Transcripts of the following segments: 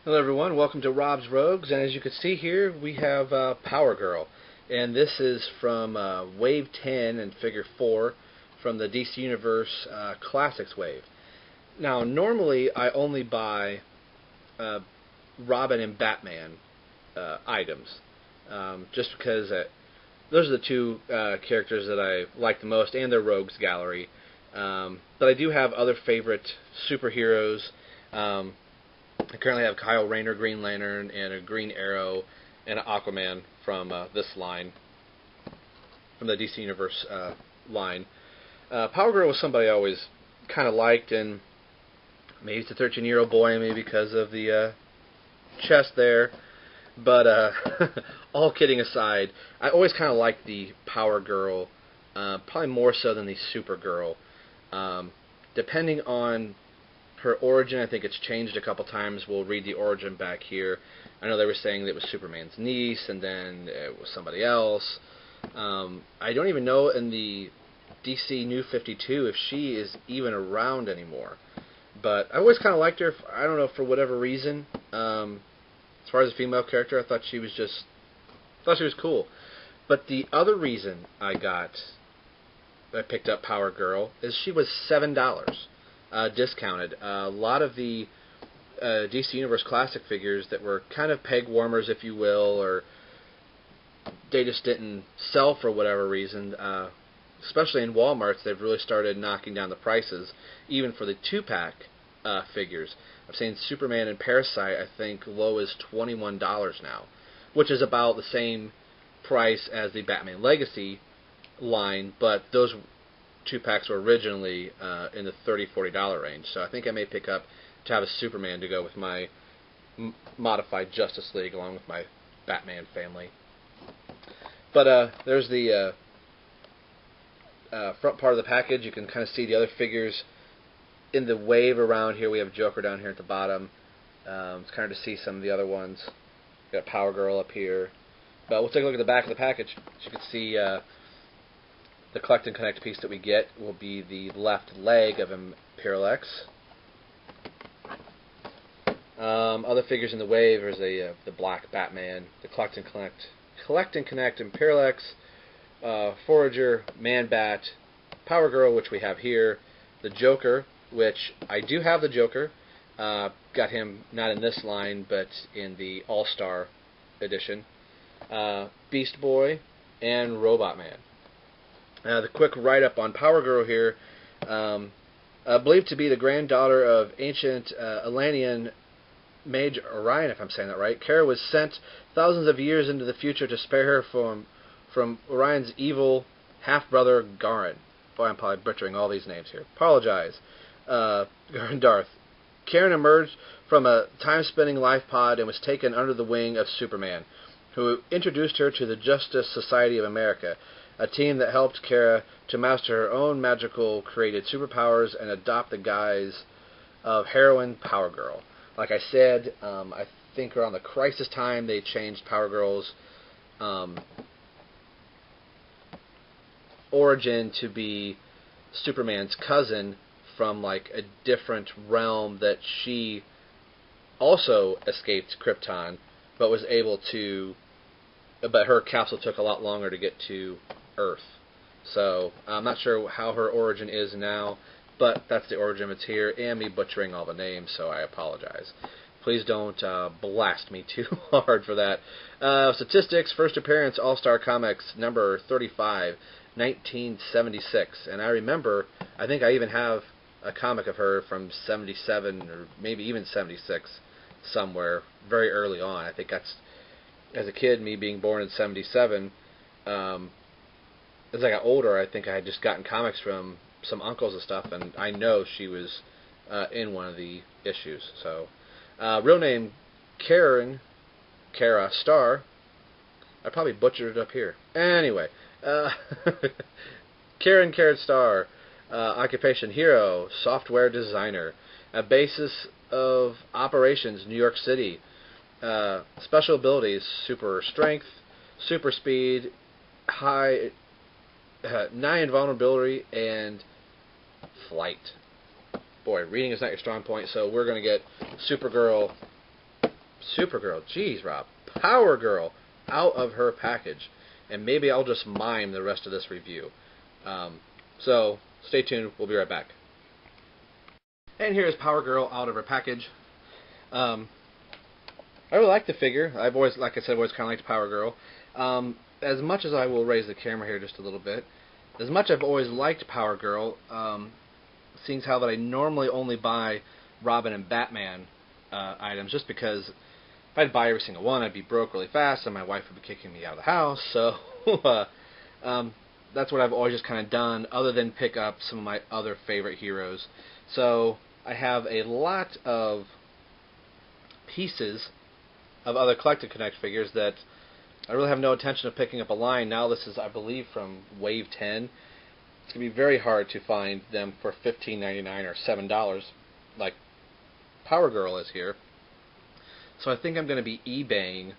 Hello everyone, welcome to Rob's Rogues, and as you can see here we have Power Girl, and this is from Wave 10 and Figure 4 from the DC Universe Classics Wave. Now normally I only buy Robin and Batman items, just because those are the two characters that I like the most, and their Rogues Gallery. But I do have other favorite superheroes. I currently have Kyle Rayner, Green Lantern, and a Green Arrow, and an Aquaman from this line, from the DC Universe line. Power Girl was somebody I always kind of liked, and maybe it's a 13-year-old boy, maybe because of the chest there. But all kidding aside, I always kind of liked the Power Girl, probably more so than the Supergirl. Depending on her origin, I think it's changed a couple times. We'll read the origin back here. I know they were saying that it was Superman's niece, and then it was somebody else. I don't even know in the DC New 52 if she is even around anymore. But I always kind of liked her. I don't know, for whatever reason. As far as a female character, I thought she was cool. But the other reason I picked up Power Girl is she was $7. Discounted. A lot of the DC Universe Classic figures that were kind of peg warmers, if you will, or they just didn't sell for whatever reason, especially in Walmarts, they've really started knocking down the prices, even for the 2-pack figures. I've seen Superman and Parasite, I think, low as $21 now, which is about the same price as the Batman Legacy line, but those 2-packs were originally in the $30-$40 range, so I think I may pick up to have a Superman to go with my modified Justice League along with my Batman family. But there's the front part of the package. You can kind of see the other figures in the wave around here. We have Joker down here at the bottom. It's kind of to see some of the other ones. Got Power Girl up here. But we'll take a look at the back of the package. As you can see, the collect and connect piece that we get will be the left leg of Imperial X. Other figures in the wave is the black Batman, the collect and connect Imperial X, Forager, Man-Bat, Power Girl, which we have here, the Joker, which I do have the Joker. Got him not in this line, but in the All-Star edition. Beast Boy, and Robot Man. The quick write-up on Power Girl here. Believed to be the granddaughter of ancient Atlantean mage Orion, if I'm saying that right, Kara was sent thousands of years into the future to spare her from Orion's evil half-brother Garin. Boy, I'm probably butchering all these names here. Apologize. Garin Darth. Karen emerged from a time-spinning life pod and was taken under the wing of Superman, who introduced her to the Justice Society of America, a team that helped Kara to master her own magical created superpowers and adopt the guise of heroine Power Girl. Like I said, I think around the Crisis time they changed Power Girl's origin to be Superman's cousin from like a different realm, that she also escaped Krypton, but was able to, but her capsule took a lot longer to get to Earth. So I'm not sure how her origin is now, but that's the origin. It's here, and me butchering all the names, so I apologize. Please don't blast me too hard for that. Statistics: first appearance, All-Star Comics, number 35, 1976. And I remember, I think I even have a comic of her from 77, or maybe even 76, somewhere, very early on. I think that's, as a kid, me being born in 77, as I got older, I think I had just gotten comics from some uncles and stuff, and I know she was in one of the issues. So, real name Kara Starr. I probably butchered it up here. Anyway, Karen Starr, occupation hero, software designer, a basis of operations New York City, special abilities: super strength, super speed, high. 9 invulnerability, and flight. Boy, reading is not your strong point, so we're going to get Supergirl Supergirl. Jeez, Rob. Power Girl out of her package. And maybe I'll just mime the rest of this review. So, stay tuned. We'll be right back. And here's Power Girl out of her package. I really like the figure. I've always, like I said, always kind of liked Power Girl. As much as I will raise the camera here just a little bit, as much I've always liked Power Girl, seeing how that I normally only buy Robin and Batman items, just because if I'd buy every single one, I'd be broke really fast, and my wife would be kicking me out of the house. So that's what I've always just kind of done, other than pick up some of my other favorite heroes. So I have a lot of pieces of other Collected Connect figures that I really have no intention of picking up a line. Now this is, I believe, from Wave 10. It's going to be very hard to find them for $15.99 or $7, like Power Girl is here. So I think I'm going to be eBaying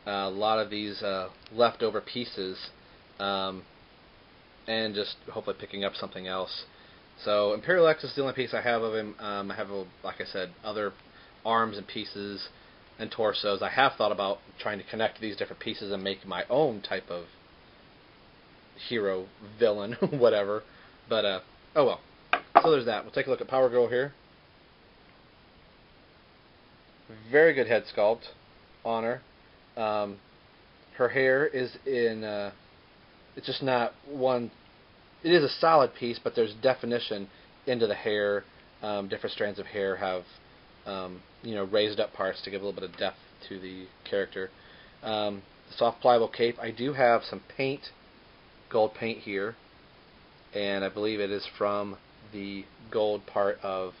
a lot of these leftover pieces and just hopefully picking up something else. So Imperial X is the only piece I have of him. I have, like I said, other arms and pieces and torsos. I have thought about trying to connect these different pieces and make my own type of hero, villain, whatever. But, oh well. So there's that. We'll take a look at Power Girl here. Very good head sculpt on her. Her hair is in, it's just not one, it is a solid piece, but there's definition into the hair. Different strands of hair have raised up parts to give a little bit of depth to the character. Soft pliable cape. I do have some paint, gold paint here, and I believe it is from the gold part of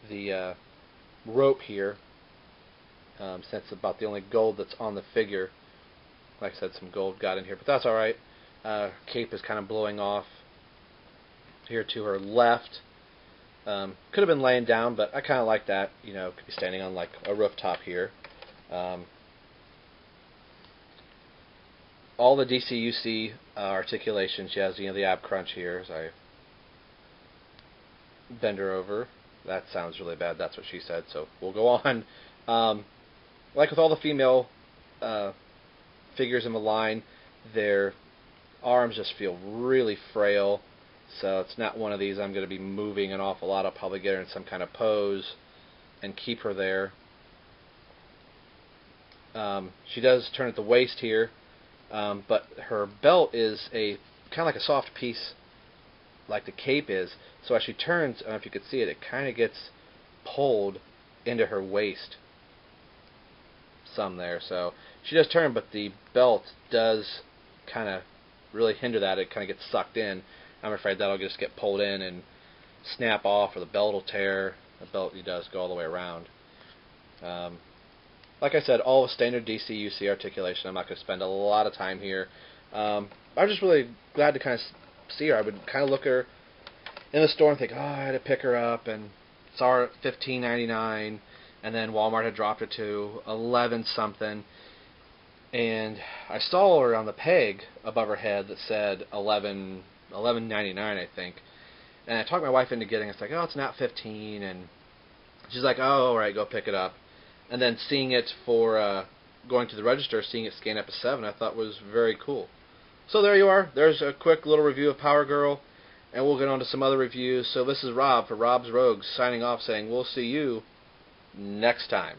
the rope here, since it's about the only gold that's on the figure. Like I said, some gold got in here, but that's alright. Cape is kind of blowing off here to her left. Could have been laying down, but I kind of like that. Could be standing on like a rooftop here. All the DCUC articulations. She has the ab crunch here as I bend her over. That sounds really bad. That's what she said. So we'll go on. Like with all the female figures in the line, their arms just feel really frail. So it's not one of these I'm going to be moving an awful lot. I'll probably get her in some kind of pose and keep her there. She does turn at the waist here, but her belt is a kind of like a soft piece, like the cape is. So as she turns, I don't know if you could see it, it kind of gets pulled into her waist some there. So she does turn, but the belt does kind of really hinder that. It kind of gets sucked in. I'm afraid that'll just get pulled in and snap off, or the belt will tear. The belt does go all the way around. Like I said, all standard DCUC articulation. I'm not going to spend a lot of time here. I'm just really glad to kind of see her. I would kind of look at her in the store and think, oh, I had to pick her up, and saw her at $15.99, and then Walmart had dropped it to $11 something. And I saw her on the peg above her head that said $11.99, I think. And I talked my wife into getting it. It's like, oh, it's not $15, and she's like, oh, all right, go pick it up. And then seeing it for going to the register, seeing it scan up as 7, I thought was very cool. So there you are. There's a quick little review of Power Girl, and we'll get on to some other reviews. So this is Rob for Rob's Rogues signing off, saying we'll see you next time.